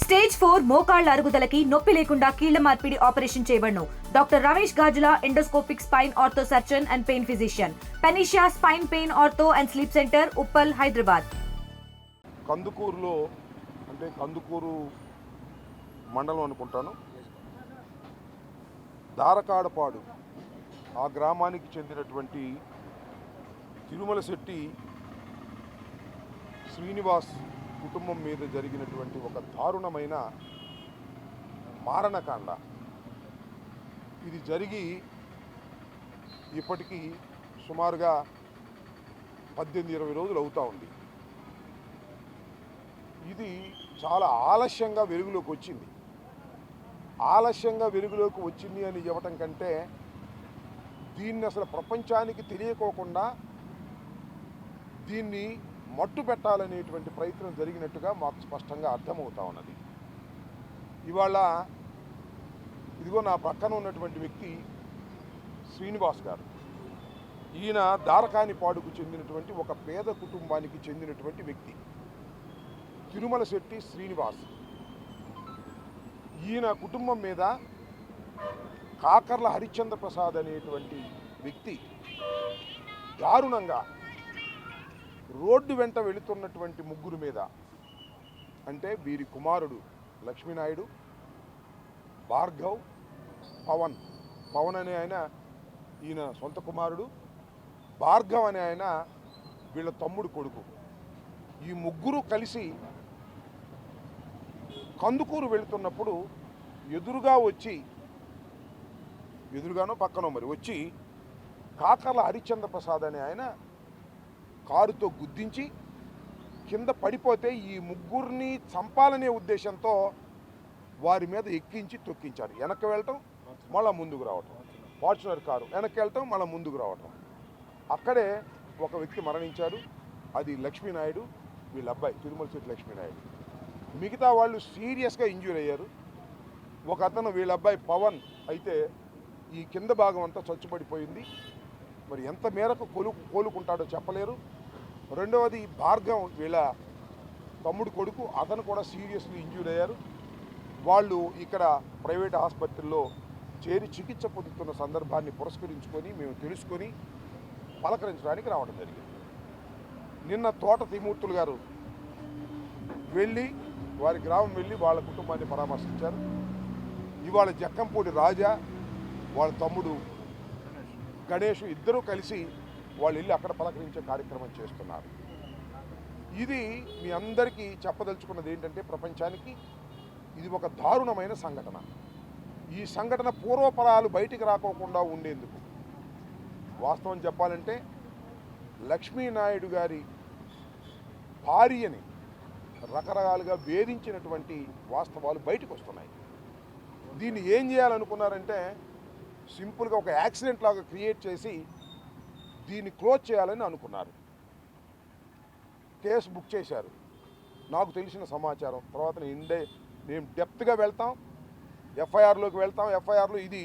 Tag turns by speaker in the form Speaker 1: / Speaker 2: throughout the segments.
Speaker 1: Stage 4 మోకాళ్ల అరుగుదలకి నొప్పి లేకుండా కీళ్ల మార్పిడి ఆపరేషన్ చేయబడును. Doctor Ramesh Gajula, endoscopic spine ortho surgeon and pain physician, panacea spine pain ortho and sleep centre, Uppal, Hyderabad.
Speaker 2: కందుకూరులో అంటే కందుకూరు మండలం అనుకుంటాను, దారకాడపాడు ఆ గ్రామానికి చెందినటువంటి తిరుమల శెట్టి శ్రీనివాస్ కుటుంబం మీద జరిగినటువంటి ఒక దారుణమైన మారణకాండ. ఇది జరిగి ఇప్పటికీ సుమారుగా 18-20 రోజులు అవుతూ ఉంది. ఇది చాలా ఆలస్యంగా వెలుగులోకి వచ్చింది. ఆలస్యంగా వెలుగులోకి వచ్చింది అని చెప్పటం కంటే దీన్ని అసలు ప్రపంచానికి తెలియకోకుండా దీన్ని మట్టు పెట్టాలనేటువంటి ప్రయత్నం జరిగినట్టుగా మాకు స్పష్టంగా అర్థమవుతా ఉన్నది. ఇవాళ ఇదిగో నా పక్కన ఉన్నటువంటి వ్యక్తి శ్రీనివాస్ గారు. ఈయన దారకానిపాడుకు చెందినటువంటి ఒక పేద కుటుంబానికి చెందినటువంటి వ్యక్తి, తిరుమల శెట్టి శ్రీనివాస్. ఈయన కుటుంబం మీద కాకర్ల హరిశ్చంద్ర ప్రసాద్ అనేటువంటి వ్యక్తి దారుణంగా రోడ్డు వెంట వెళుతున్నటువంటి ముగ్గురు మీద, అంటే వీరి కుమారుడు లక్ష్మీనాయుడు, భార్గవ్, పవన్ అనే ఆయన ఈయన సొంత కుమారుడు, భార్గవ్ అనే ఆయన వీళ్ళ తమ్ముడు కొడుకు. ఈ ముగ్గురు కలిసి కందుకూరు వెళుతున్నప్పుడు ఎదురుగానో పక్కనో మరి వచ్చి కాకర్ల హరిశ్చంద్ర ప్రసాద్ అనే ఆయన కారుతో గుద్దించి కింద పడిపోతే ఈ ముగ్గురిని చంపాలనే ఉద్దేశంతో వారి మీద ఎక్కించి తొక్కించారు. వెనక్కి వెళ్ళటం మళ్ళీ ముందుకు రావటం, ఫార్చునర్ కారు వెనక్కి వెళ్ళటం మళ్ళీ ముందుకు రావటం. అక్కడే ఒక వ్యక్తి మరణించాడు, అది లక్ష్మీనాయుడు, వీళ్ళ అబ్బాయి తిరుమల శెట్టి లక్ష్మీనాయుడు. మిగతా వాళ్ళు సీరియస్గా ఇంజ్యూర్ అయ్యారు. ఒక అతను వీళ్ళ అబ్బాయి పవన్ అయితే ఈ కింద భాగం అంతా చచ్చుపడిపోయింది. మరి ఎంత మేరకు కోలుకుంటాడో చెప్పలేరు. రెండవది భార్గవ్ వీళ్ళ తమ్ముడు కొడుకు, అతను కూడా సీరియస్లీ ఇంజ్యూర్ అయ్యారు. వాళ్ళు ఇక్కడ ప్రైవేట్ ఆసుపత్రిలో చేరి చికిత్స పొందుతున్న సందర్భాన్ని పురస్కరించుకొని మేము తెలుసుకొని పలకరించడానికి రావడం జరిగింది. నిన్న తోట తిమూర్తులు గారు వెళ్ళి వారి గ్రామం వెళ్ళి వాళ్ళ కుటుంబాన్ని పరామర్శించారు. ఇవాళ జక్కంపూడి రాజా, వాళ్ళ తమ్ముడు గణేష్ ఇద్దరూ కలిసి వాళ్ళు వెళ్ళి అక్కడ పలకరించే కార్యక్రమం చేస్తున్నారు. ఇది మీ అందరికీ చెప్పదలుచుకున్నది ఏంటంటే, ప్రపంచానికి ఇది ఒక దారుణమైన సంఘటన. ఈ సంఘటన పూర్వపరాలు బయటికి రాకోకుండా ఉండేందుకు వాస్తవం చెప్పాలంటే లక్ష్మీనాయుడు గారి భార్యని రకరకాలుగా వేధించినటువంటి వాస్తవాలు బయటకు వస్తున్నాయి. దీన్ని ఏం చేయాలనుకున్నారంటే సింపుల్గా ఒక యాక్సిడెంట్ లాగా క్రియేట్ చేసి దీన్ని క్లోజ్ చేయాలని అనుకున్నారు. కేసు బుక్ చేశారు. నాకు తెలిసిన సమాచారం తర్వాత మేము డెప్త్గా వెళ్తాం, ఎఫ్ఐఆర్లోకి వెళ్తాం. ఎఫ్ఐఆర్లో ఇది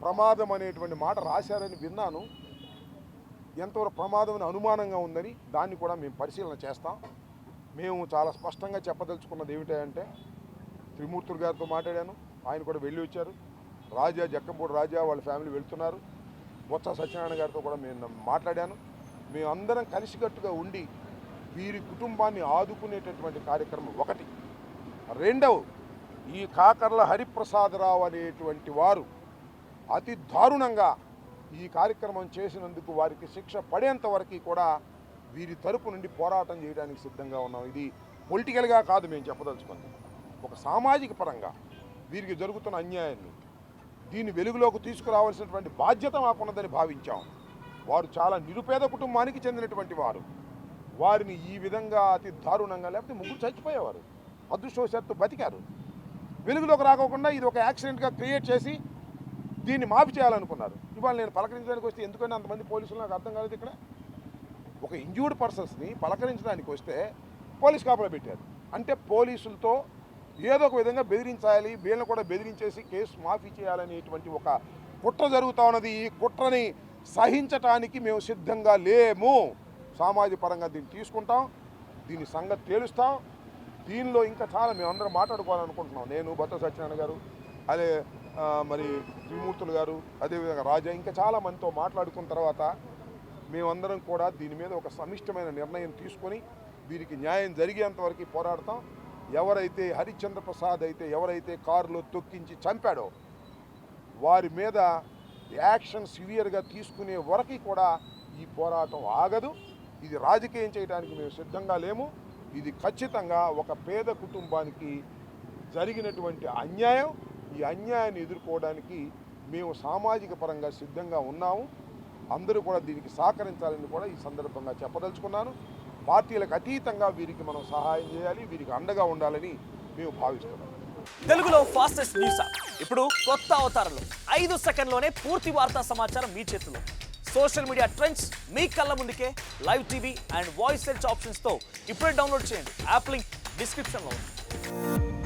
Speaker 2: ప్రమాదం అనేటువంటి మాట రాశారని విన్నాను. ఎంతవరకు ప్రమాదం అని అనుమానంగా ఉందని దాన్ని కూడా మేము పరిశీలన చేస్తాం. మేము చాలా స్పష్టంగా చెప్పదలుచుకున్నది ఏమిటంటే, త్రిమూర్తులు గారితో మాట్లాడాను, ఆయన కూడా వెళ్ళి వచ్చారు. రాజా, జక్కంపూడి రాజా వాళ్ళ ఫ్యామిలీ వెళ్తున్నారు. బొత్స సత్యనారాయణ గారితో కూడా నేను మాట్లాడాను. మేమందరం కలిసికట్టుగా ఉండి వీరి కుటుంబాన్ని ఆదుకునేటటువంటి కార్యక్రమం ఒకటి. రెండవ, ఈ కాకర్ల హరిప్రసాదరావు అనేటువంటి వారు అతి దారుణంగా ఈ కార్యక్రమం చేసినందుకు వారికి శిక్ష పడేంత వరకు కూడా వీరి తరపు నుండి పోరాటం చేయడానికి సిద్ధంగా ఉన్నాం. ఇది పొలిటికల్గా కాదు మేము చెప్పదలుచుకుంది, ఒక సామాజిక పరంగా వీరికి జరుగుతున్న అన్యాయాన్ని దీన్ని వెలుగులోకి తీసుకురావాల్సినటువంటి బాధ్యత మాకున్నదని భావించాం. వారు చాలా నిరుపేద కుటుంబానికి చెందినటువంటి వారు. వారిని ఈ విధంగా అతి దారుణంగా, లేకపోతే ముగ్గురు చచ్చిపోయేవారు, అదృష్టవశాత్తు బతికారు. వెలుగులోకి రాకోకుండా ఇది ఒక యాక్సిడెంట్గా క్రియేట్ చేసి దీన్ని మాఫీ చేయాలనుకున్నారు. ఇవాళ నేను పలకరించడానికి వస్తే ఎందుకంటే అంతమంది పోలీసులు నాకు అర్థం కాలేదు. ఇక్కడ ఒక ఇంజ్యూర్డ్ పర్సన్స్ని పలకరించడానికి వస్తే పోలీస్ కాపలా పెట్టారు. అంటే పోలీసులతో ఏదో ఒక విధంగా బెదిరించాలి, వీళ్ళని కూడా బెదిరించేసి కేసు మాఫీ చేయాలనేటువంటి ఒక కుట్ర జరుగుతూ ఉన్నది. ఈ కుట్రని సహించటానికి మేము సిద్ధంగా లేము. సామాజిక పరంగా దీన్ని తీసుకుంటాం, దీని సంగతి తేలుస్తాం. దీనిలో ఇంకా చాలా మేమందరం మాట్లాడుకోవాలనుకుంటున్నాం. నేను బొత్స సత్యనారాయణ గారు, అదే మరి త్రిమూర్తులు గారు, అదేవిధంగా రాజా, ఇంకా చాలా మందితో మాట్లాడుకున్న తర్వాత మేమందరం కూడా దీని మీద ఒక సమిష్టమైన నిర్ణయం తీసుకొని వీరికి న్యాయం జరిగేంత వరకు పోరాడతాం. ఎవరైతే హరిశ్చంద్ర ప్రసాద్ ఎవరైతే కారులో తొక్కించి చంపాడో వారి మీద యాక్షన్ సివియర్గా తీసుకునే వరకు కూడా ఈ పోరాటం ఆగదు. ఇది రాజకీయం చేయడానికి మేము సిద్ధంగా లేము. ఇది ఖచ్చితంగా ఒక పేద కుటుంబానికి జరిగినటువంటి అన్యాయం. ఈ అన్యాయాన్ని ఎదుర్కోవడానికి మేము సామాజిక పరంగా సిద్ధంగా ఉన్నాము. అందరూ కూడా దీనికి సహకరించాలని కూడా ఈ సందర్భంగా చెప్పదలుచుకున్నాను. పార్టీలకు అతీతంగా వీరికి మనం సహాయం చేయాలి, వీరికి అండగా ఉండాలని మేము భావిస్తున్నాం.
Speaker 3: తెలుగులో ఫాస్టెస్ట్ న్యూస్ యాప్ ఇప్పుడు కొత్త అవతారంలో 5 సెకండ్లోనే పూర్తి వార్తా సమాచారం మీ చేతిలో. సోషల్ మీడియా ట్రెండ్స్ మీ కళ్ళ ముందుకే live TV and voice search ఆప్షన్స్తో ఇప్పుడే డౌన్లోడ్ చేయండి. యాప్ లింక్ డిస్క్రిప్షన్లో ఉంది.